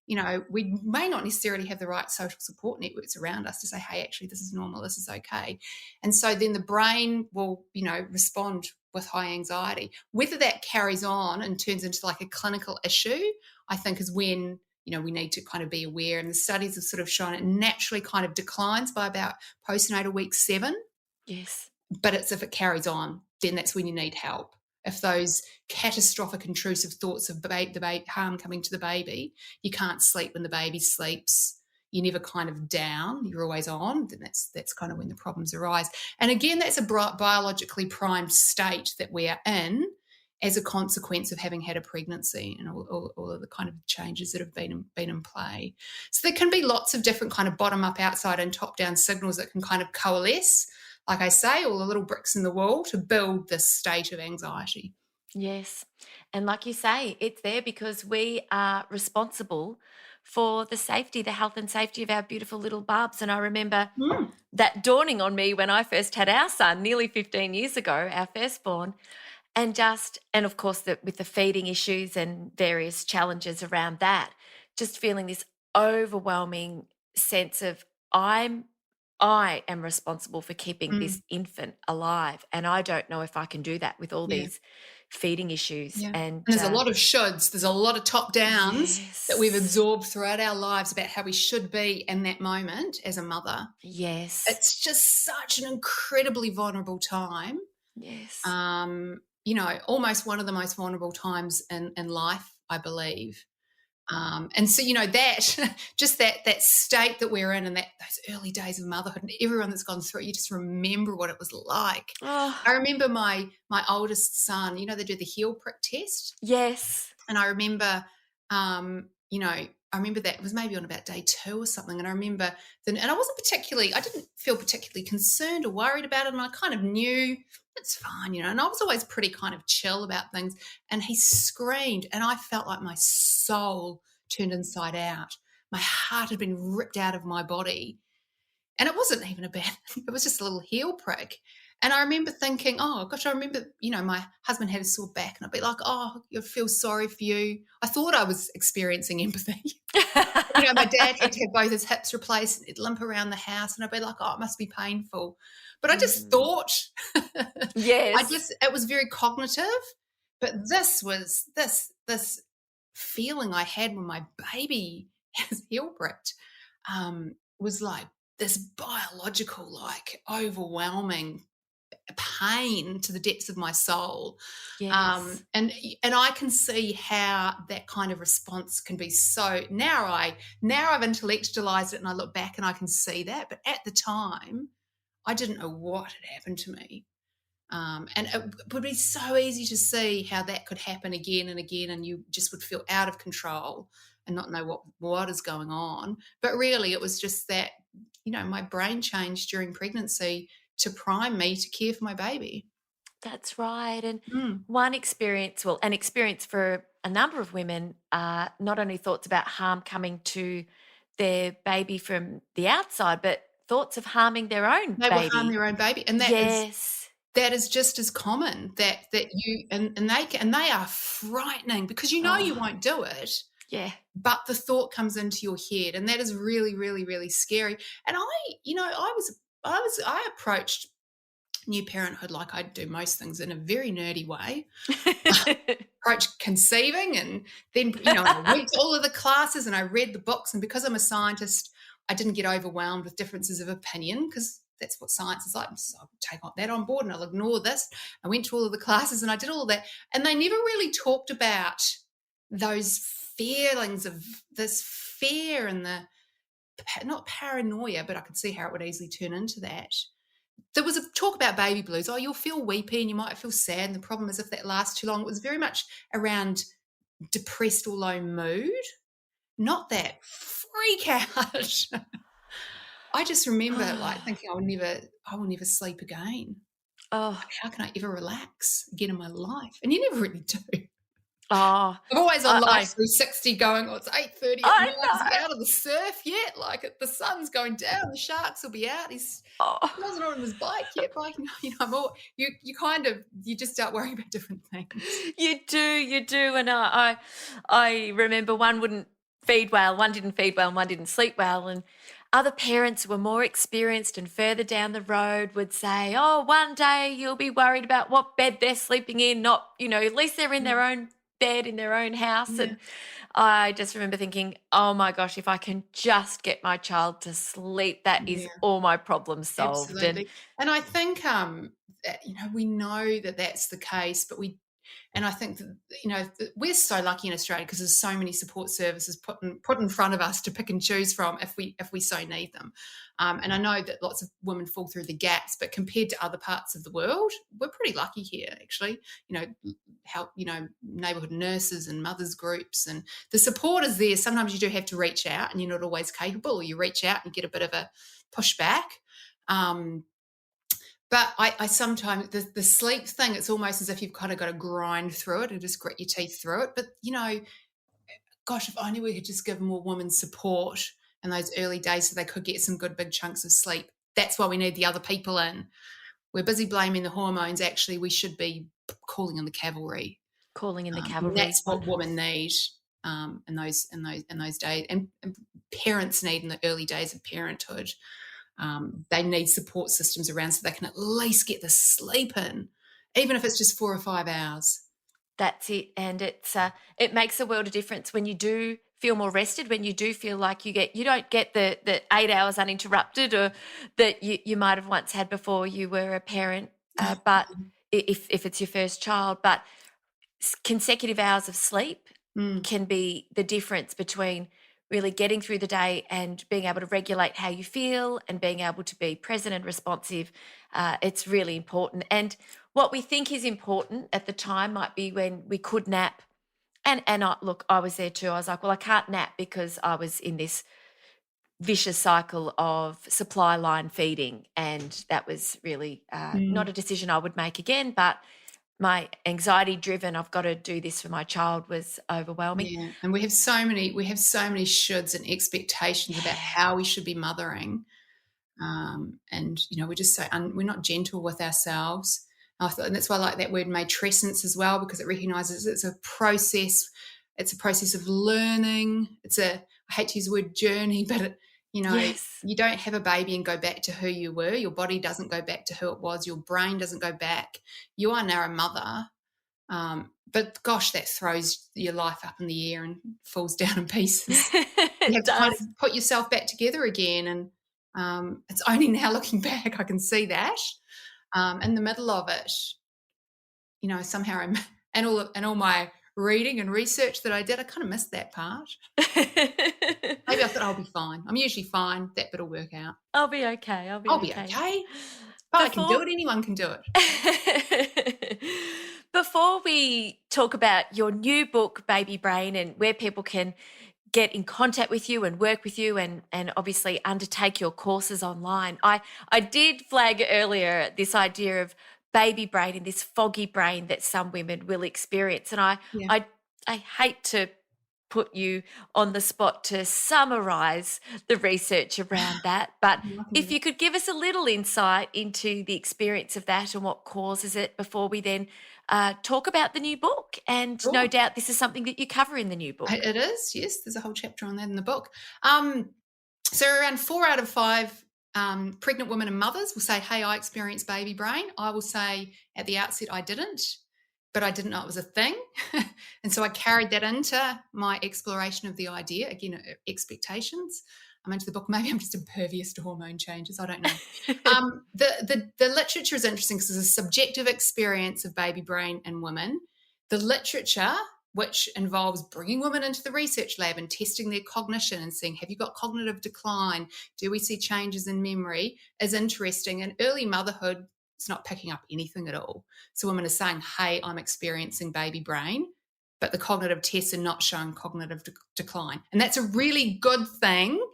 We may not necessarily have the right social support networks around us to say, hey, actually, this is normal, this is okay. And so then the brain will, respond with high anxiety. Whether that carries on and turns into like a clinical issue, I think is when, we need to kind of be aware. And the studies have sort of shown it naturally kind of declines by about postnatal week 7. Yes. But it's if it carries on, then that's when you need help. If those catastrophic intrusive thoughts of the harm coming to the baby, you can't sleep when the baby sleeps, you're never kind of down, you're always on, then that's kind of when the problems arise. And again, that's a biologically primed state that we are in as a consequence of having had a pregnancy and all of the kind of changes that have been in play. So there can be lots of different kind of bottom-up, outside and top-down signals that can kind of coalesce, like I say, all the little bricks in the wall to build this state of anxiety. Yes. And like you say, it's there because we are responsible for the safety, the health and safety of our beautiful little bubs. And I remember that dawning on me when I first had our son nearly 15 years ago, our firstborn, and of course, with the feeding issues and various challenges around that, just feeling this overwhelming sense of I am responsible for keeping this infant alive, and I don't know if I can do that with all these feeding issues. Yeah. And there's a lot of shoulds. There's a lot of top downs that we've absorbed throughout our lives about how we should be in that moment as a mother. Yes. It's just such an incredibly vulnerable time. Yes. Almost one of the most vulnerable times in life, I believe. And so, that just that state that we're in and those early days of motherhood, and everyone that's gone through it, you just remember what it was like. Oh. I remember my oldest son, they do the heel prick test. Yes. And I remember, I remember that it was maybe on about day 2 or something. And I remember then, and I didn't feel particularly concerned or worried about it. And I kind of knew it's fine, and I was always pretty kind of chill about things. And he screamed and I felt like my soul turned inside out. My heart had been ripped out of my body. And it wasn't even it was just a little heel prick. And I remember thinking, oh gosh, I remember, my husband had a sore back, and I'd be like, oh, I feel sorry for you. I thought I was experiencing empathy. My dad had to have both his hips replaced, and he'd limp around the house, and I'd be like, oh, it must be painful. But I just thought, Yes. it was very cognitive. But this feeling I had when my baby has heel bricked was like this biological, like overwhelming pain to the depths of my soul. Yes. And I can see how that kind of response can be so. Now I've intellectualized it, and I look back and I can see that. But at the time, I didn't know what had happened to me. And it would be so easy to see how that could happen again and again, and you just would feel out of control and not know what is going on. But really, it was just that, my brain changed during pregnancy to prime me to care for my baby. That's right. And Mm. one experience, well, an experience for a number of women, not only thoughts about harm coming to their baby from the outside, but thoughts of harming their own They will harm baby. their own baby, and Yes. that is just as common. That you and they are frightening, because you Oh, won't do it, yeah. but the thought comes into your head, and that is really, really, really scary. And I approached new parenthood like I do most things, in a very nerdy way. Approached conceiving, and then I went to all of the classes and I read the books. And because I'm a scientist, I didn't get overwhelmed with differences of opinion, because that's what science is like. So I'll take that on board and I'll ignore this. I went to all of the classes and I did all of that, and they never really talked about those feelings of this fear and the, not paranoia, but I could see how it would easily turn into that. There was a talk about baby blues. Oh, you'll feel weepy and you might feel sad, and the problem is if that lasts too long. It was very much around depressed or low mood, not that freak out. I just remember thinking, I will never sleep again. Oh, How can I ever relax again in my life? And you never really do. oh, I'm always on I, Life 360 going, oh, it's 8:30 at I night. Is he know. out of the surf yet? Like, the sun's going down. The sharks will be out. He Oh. wasn't on his bike yet. Biking, you just start worrying about different things. You do. And I remember one wouldn't feed well, one didn't feed well, and one didn't sleep well. And other parents who were more experienced and further down the road would say, oh, one day you'll be worried about what bed they're sleeping in, not, at least they're in Yeah. their own bed in their own house. Yeah. And I just remember thinking, oh my gosh, if I can just get my child to sleep, that is Yeah. all my problems solved. Absolutely. And I think, we know that that's the case, and I think that, we're so lucky in Australia, because there's so many support services put in front of us to pick and choose from if we so need them. And I know that lots of women fall through the gaps, but compared to other parts of the world, we're pretty lucky here, actually. Help, neighbourhood nurses and mothers groups, and the support is there. Sometimes you do have to reach out, and you're not always capable, or you reach out and you get a bit of a pushback. But I sometimes, the sleep thing, it's almost as if you've kind of got to grind through it and just grit your teeth through it. But, gosh, if only we could just give more women support in those early days so they could get some good big chunks of sleep. That's why we need the other people in. We're busy blaming the hormones. Actually, we should be calling in the cavalry. Calling in the And cavalry. that's what women need in those days, and parents need in the early days of parenthood. They need support systems around so they can at least get the sleep in, even if it's just 4 or 5 hours. That's it. And it makes a world of difference when you do feel more rested, when you do feel like you don't get the 8 hours uninterrupted, or that you might have once had before you were a parent. But if it's your first child, but consecutive hours of sleep can be the difference between really getting through the day and being able to regulate how you feel and being able to be present and responsive. It's really important. And what we think is important at the time might be when we could nap. And I was there too. I was like, well, I can't nap because I was in this vicious cycle of supply line feeding. And that was really not a decision I would make again, but my anxiety driven, I've got to do this for my child, was overwhelming. Yeah, and we have so many shoulds and expectations about how we should be mothering. And, we're just we're not gentle with ourselves. And that's why I like that word matrescence as well, because it recognizes it's a process. It's a process of learning. I hate to use the word journey, but Yes. you don't have a baby and go back to who you were. Your body doesn't go back to who it was. Your brain doesn't go back. You are now a mother. But gosh, that throws your life up in the air and falls down in pieces. You It have to kind does. of put yourself back together again. And it's only now looking back, I can see that. In the middle of it, somehow and all my reading and research that I did, I kind of missed that part. Maybe I thought I'll be fine. I'm usually fine. That bit will work out. I'll be okay. I'll be I'll be okay. okay. If I can do Before it, anyone can do it. Before we talk about your new book, Baby Brain, and where people can get in contact with you and work with you and obviously undertake your courses online, I did flag earlier this idea of baby brain and this foggy brain that some women will experience. And Yeah. I hate to put you on the spot to summarize the research around that, but I can do if that. you could give us a little insight into the experience of that and what causes it before we then talk about the new book. And no Sure. doubt this is something that you cover in the new book. It is, yes. There's a whole chapter on that in the book. So around 4 out of 5 pregnant women and mothers will say, hey, I experienced baby brain. I will say at the outset I didn't, but I didn't know it was a thing. And so I carried that into my exploration of the idea, again, expectations. I'm into the book. Maybe I'm just impervious to hormone changes. I don't know. The literature is interesting because it's a subjective experience of baby brain in women. The literature, which involves bringing women into the research lab and testing their cognition and seeing, have you got cognitive decline? Do we see changes in memory? Is interesting. In early motherhood, it's not picking up anything at all. So women are saying, hey, I'm experiencing baby brain, but the cognitive tests are not showing cognitive decline. And that's a really good thing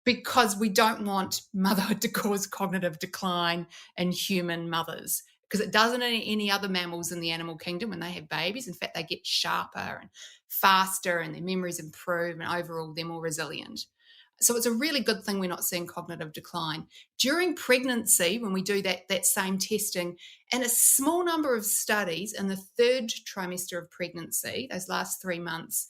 because we don't want motherhood to cause cognitive decline in human mothers, because it doesn't in any other mammals in the animal kingdom when they have babies. In fact, they get sharper and faster and their memories improve and overall they're more resilient. So it's a really good thing we're not seeing cognitive decline. During pregnancy, when we do that same testing, in a small number of studies in the 3rd trimester of pregnancy, those last 3 months,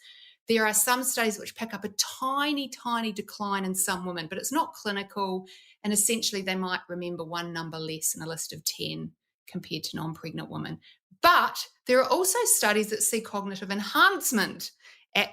there are some studies which pick up a tiny, tiny decline in some women, but it's not clinical. And essentially, they might remember one number less in a list of 10 compared to non-pregnant women. But there are also studies that see cognitive enhancement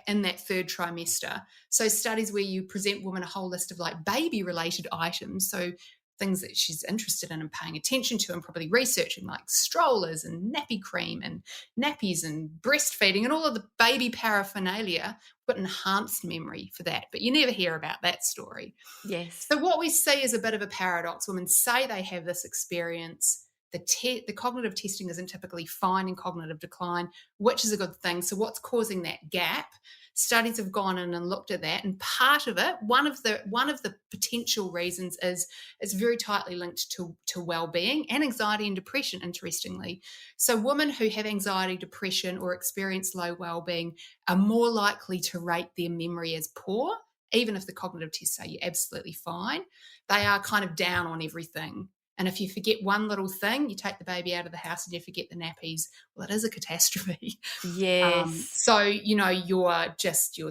in that 3rd trimester. So studies where you present women a whole list of like baby-related items, so things that she's interested in and paying attention to and probably researching, like strollers and nappy cream and nappies and breastfeeding and all of the baby paraphernalia, but enhanced memory for that. But you never hear about that story. Yes. So what we see is a bit of a paradox. Women say they have this experience. The cognitive testing isn't typically finding cognitive decline, which is a good thing. So what's causing that gap? Studies have gone in and looked at that, and part of it, one of the potential reasons is it's very tightly linked to well-being and anxiety and depression, interestingly. So women who have anxiety, depression, or experience low well-being are more likely to rate their memory as poor, even if the cognitive tests say you're absolutely fine. They are kind of down on everything. And if you forget one little thing, you take the baby out of the house and you forget the nappies, well, it is a catastrophe. Yes. So you're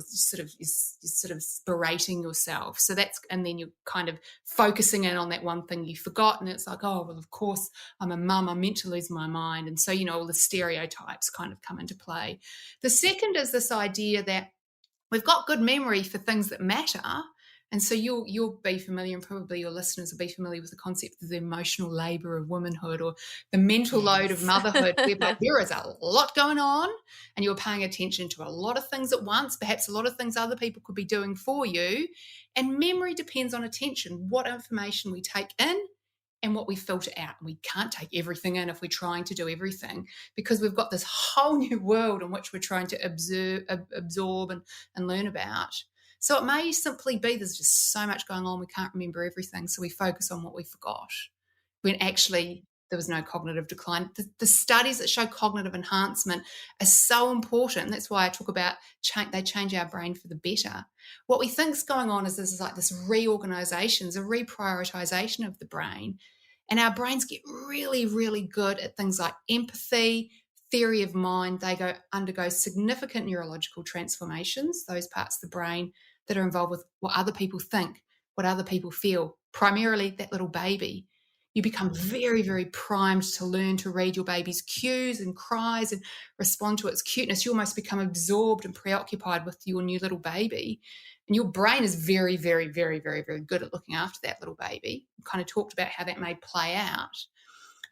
sort of berating yourself. So and then you're kind of focusing in on that one thing you forgot, and it's like, oh well, of course I'm a mum, I'm meant to lose my mind, and so all the stereotypes kind of come into play. The second is this idea that we've got good memory for things that matter. And so you'll be familiar, and probably your listeners will be familiar with the concept of the emotional labour of womanhood or the mental load of Yes. motherhood, whereby there is a lot going on and you're paying attention to a lot of things at once, perhaps a lot of things other people could be doing for you. And memory depends on attention, what information we take in and what we filter out. And we can't take everything in if we're trying to do everything, because we've got this whole new world in which we're trying to absorb and learn about. So it may simply be there's just so much going on, we can't remember everything, so we focus on what we forgot. When actually there was no cognitive decline. The studies that show cognitive enhancement are so important. That's why I talk about they change our brain for the better. What we think is going on is this reorganization, a reprioritization of the brain. And our brains get really, really good at things like empathy, theory of mind. They undergo significant neurological transformations, those parts of the brain that are involved with what other people think, what other people feel, primarily that little baby. You become very, very primed to learn to read your baby's cues and cries and respond to its cuteness. You almost become absorbed and preoccupied with your new little baby. And your brain is very, very, very, very, very good at looking after that little baby. We kind of talked about how that may play out.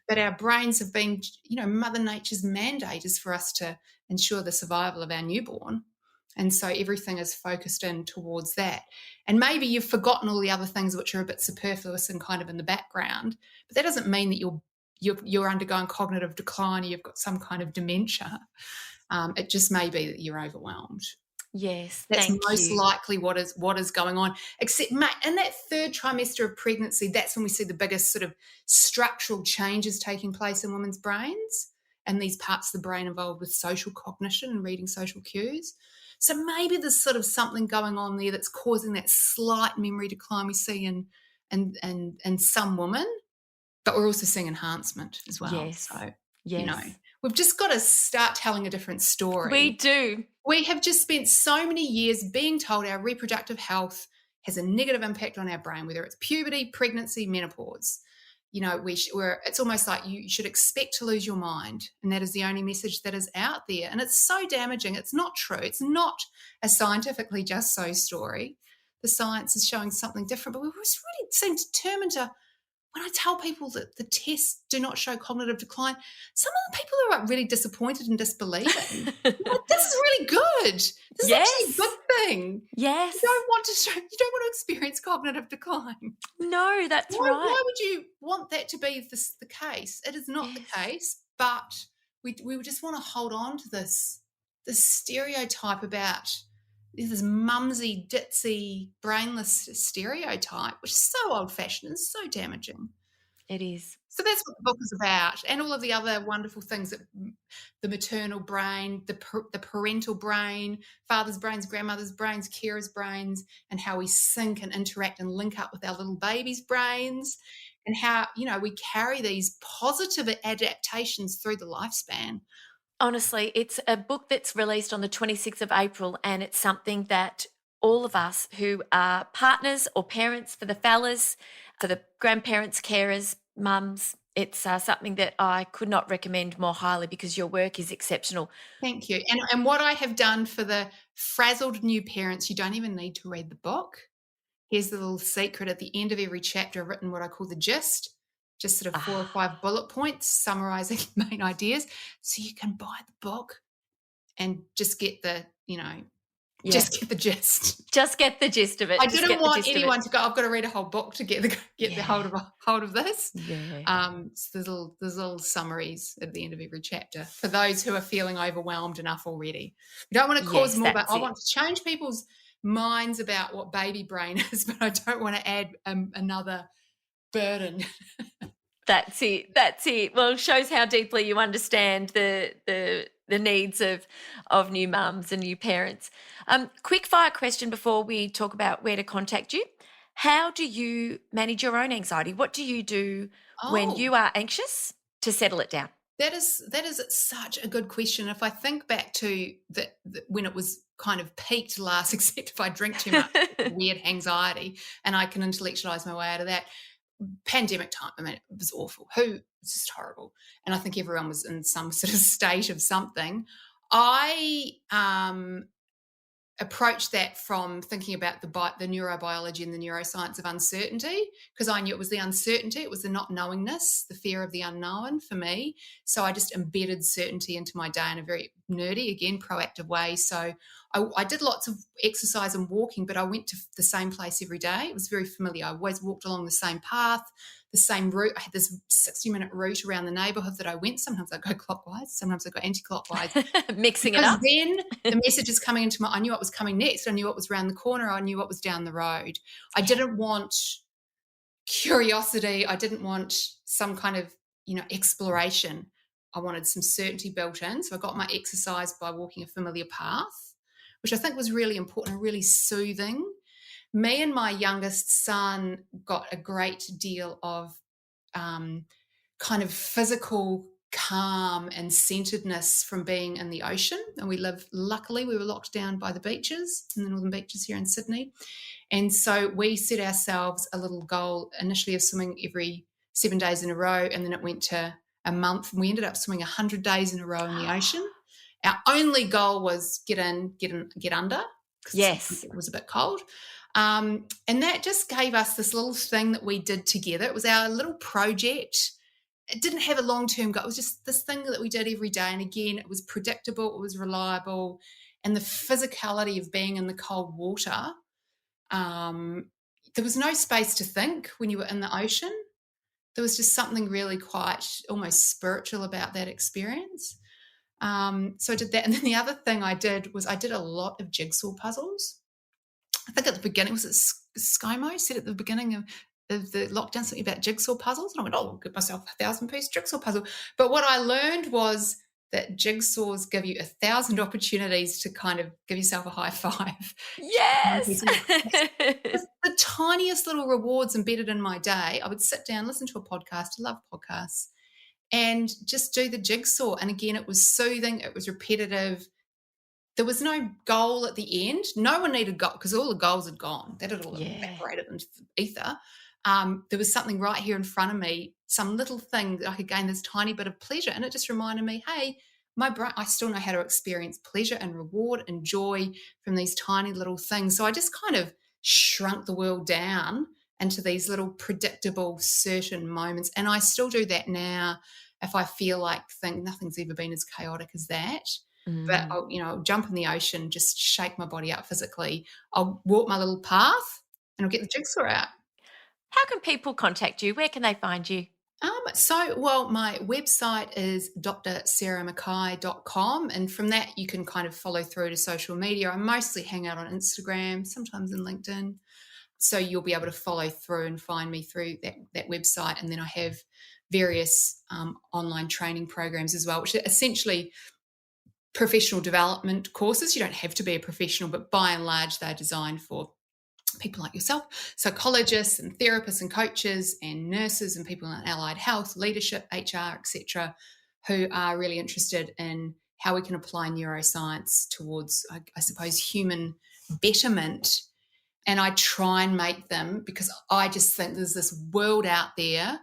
But our brains have been, Mother Nature's mandate is for us to ensure the survival of our newborn. And so everything is focused in towards that. And maybe you've forgotten all the other things which are a bit superfluous and kind of in the background. But that doesn't mean that you're undergoing cognitive decline or you've got some kind of dementia. It just may be that you're overwhelmed. Yes, that's most likely what is going on. Except, mate, in that third trimester of pregnancy, that's when we see the biggest sort of structural changes taking place in women's brains and these parts of the brain involved with social cognition and reading social cues. So maybe there's sort of something going on there that's causing that slight memory decline we see in some women, but we're also seeing enhancement as well. Yes. So, yes. We've just got to start telling a different story. We do. We have just spent so many years being told our reproductive health has a negative impact on our brain, whether it's puberty, pregnancy, menopause. It's almost like you should expect to lose your mind, and that is the only message that is out there. And it's so damaging. It's not true. It's not a scientifically just so story. The science is showing something different, but we really seem determined to. When I tell people that the tests do not show cognitive decline, some of the people are really disappointed and disbelieving. Like, this is really good. This is actually a good thing. Yes. You don't want to experience cognitive decline. No, that's right. Why would you want that to be the case? It is not the case, but we just want to hold on to this stereotype about this mumsy, ditzy, brainless stereotype, which is so old-fashioned and so damaging. It is. So that's what the book is about, and all of the other wonderful things that the maternal brain, the parental brain, father's brains, grandmother's brains, carers' brains, and how we sync and interact and link up with our little babies' brains, and how, we carry these positive adaptations through the lifespan. Honestly, it's a book that's released on the 26th of April, and it's something that all of us who are partners or parents, for the fellas, for the grandparents, carers, mums, it's something that I could not recommend more highly because your work is exceptional. Thank you. And what I have done for the frazzled new parents, you don't even need to read the book. Here's the little secret. At the end of every chapter, I've written what I call the gist. Just sort of 4 or 5 bullet points summarising main ideas. So you can buy the book and just get the, just get the gist. Just get the gist of it. I didn't want anyone to go, I've got to read a whole book to get the hold of this. Yeah. So there's little summaries at the end of every chapter for those who are feeling overwhelmed enough already. We don't want to cause more, but I want to change people's minds about what baby brain is, but I don't want to add another burden. That's it. Well, it shows how deeply you understand the needs of new mums and new parents. Quick fire question before we talk about where to contact you. How do you manage your own anxiety? What do you do when you are anxious to settle it down? That is such a good question. If I think back to when it was kind of peaked last, except if I drink too much, weird anxiety, and I can intellectualize my way out of that. Pandemic time, it was awful. It's just horrible. And I think everyone was in some sort of state of something. I approached that from thinking about the neurobiology and the neuroscience of uncertainty, because I knew it was the uncertainty, it was the not knowingness, the fear of the unknown for me. So I just embedded certainty into my day in a very nerdy, again, proactive way. So I did lots of exercise and walking, but I went to the same place every day. It was very familiar. I always walked along the same path, the same route. I had this 60-minute route around the neighbourhood that I went. Sometimes I go clockwise, sometimes I go anti-clockwise. Mixing it up. Then the message is coming into I knew what was coming next. I knew what was around the corner. I knew what was down the road. I didn't want curiosity. I didn't want some kind of, exploration. I wanted some certainty built in. So I got my exercise by walking a familiar path, which I think was really important and really soothing. Me and my youngest son got a great deal of kind of physical calm and centeredness from being in the ocean. And luckily, we were locked down by the beaches, in the northern beaches here in Sydney. And so we set ourselves a little goal initially of swimming every 7 days in a row, and then it went to a month, and we ended up swimming 100 days in a row in the ocean. Our only goal was get under. Yes. It was a bit cold. And that just gave us this little thing that we did together. It was our little project. It didn't have a long-term goal. It was just this thing that we did every day. And again, it was predictable, it was reliable, and the physicality of being in the cold water. There was no space to think when you were in the ocean. There was just something really quite almost spiritual about that experience. So I did that. And then the other thing I did was I did a lot of jigsaw puzzles. I think at the beginning, was it ScoMo said at the beginning of the lockdown something about jigsaw puzzles? And I went, I'll give myself a 1,000-piece jigsaw puzzle. But what I learned was that jigsaws give you 1,000 opportunities to kind of give yourself a high five. Yes. The tiniest little rewards embedded in my day. I would sit down, listen to a podcast. I love podcasts. And just do the jigsaw. And again, it was soothing. It was repetitive. There was no goal at the end. No one needed goal because all the goals had gone. That had all evaporated into the ether. There was something right here in front of me, some little thing that I could gain this tiny bit of pleasure. And it just reminded me, hey, my brain, I still know how to experience pleasure and reward and joy from these tiny little things. So I just kind of shrunk the world down into these little predictable, certain moments. And I still do that now if I feel like nothing's ever been as chaotic as that. But I'll jump in the ocean, just shake my body up physically. I'll walk my little path and I'll get the jigsaw out. How can people contact you? Where can they find you? My website is drsarahmckay.com, and from that you can kind of follow through to social media. I mostly hang out on Instagram, sometimes in LinkedIn. So you'll be able to follow through and find me through that website. And then I have various online training programs as well, which are essentially professional development courses. You don't have to be a professional, but by and large, they're designed for people like yourself, psychologists and therapists and coaches and nurses and people in allied health, leadership, HR, etc., who are really interested in how we can apply neuroscience towards, I suppose, human betterment. And I try and make them, because I just think there's this world out there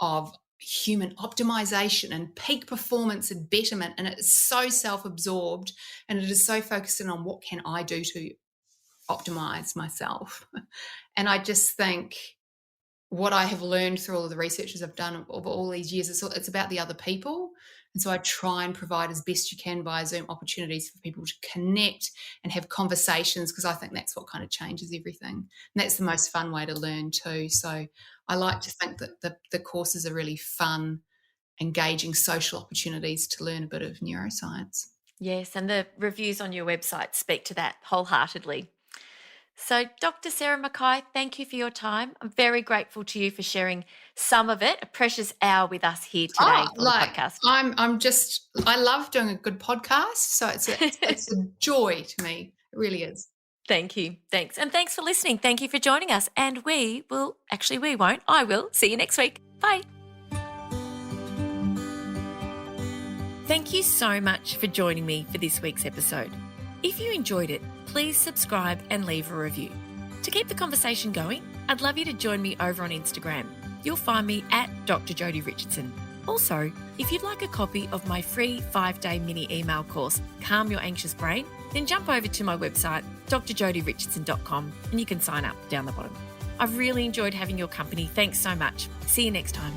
of human optimization and peak performance and betterment, and it's so self-absorbed and it is so focused in on what can I do to optimize myself. And I just think what I have learned through all of the researches I've done over all these years, it's about the other people. And so I try and provide as best you can via Zoom opportunities for people to connect and have conversations, because I think that's what kind of changes everything. And that's the most fun way to learn too. So I like to think that the courses are really fun, engaging social opportunities to learn a bit of neuroscience. Yes, and the reviews on your website speak to that wholeheartedly. So, Dr. Sarah McKay, thank you for your time. I'm very grateful to you for sharing some of it, a precious hour with us here today on the podcast. I love doing a good podcast, so it's a joy to me. It really is. Thank you. Thanks. And thanks for listening. Thank you for joining us. And I will see you next week. Bye. Thank you so much for joining me for this week's episode. If you enjoyed it, please subscribe and leave a review. To keep the conversation going, I'd love you to join me over on Instagram. You'll find me at Dr Jodi Richardson. Also, if you'd like a copy of my free 5-day mini email course, Calm Your Anxious Brain, then jump over to my website, drjodirichardson.com, and you can sign up down the bottom. I've really enjoyed having your company. Thanks so much. See you next time.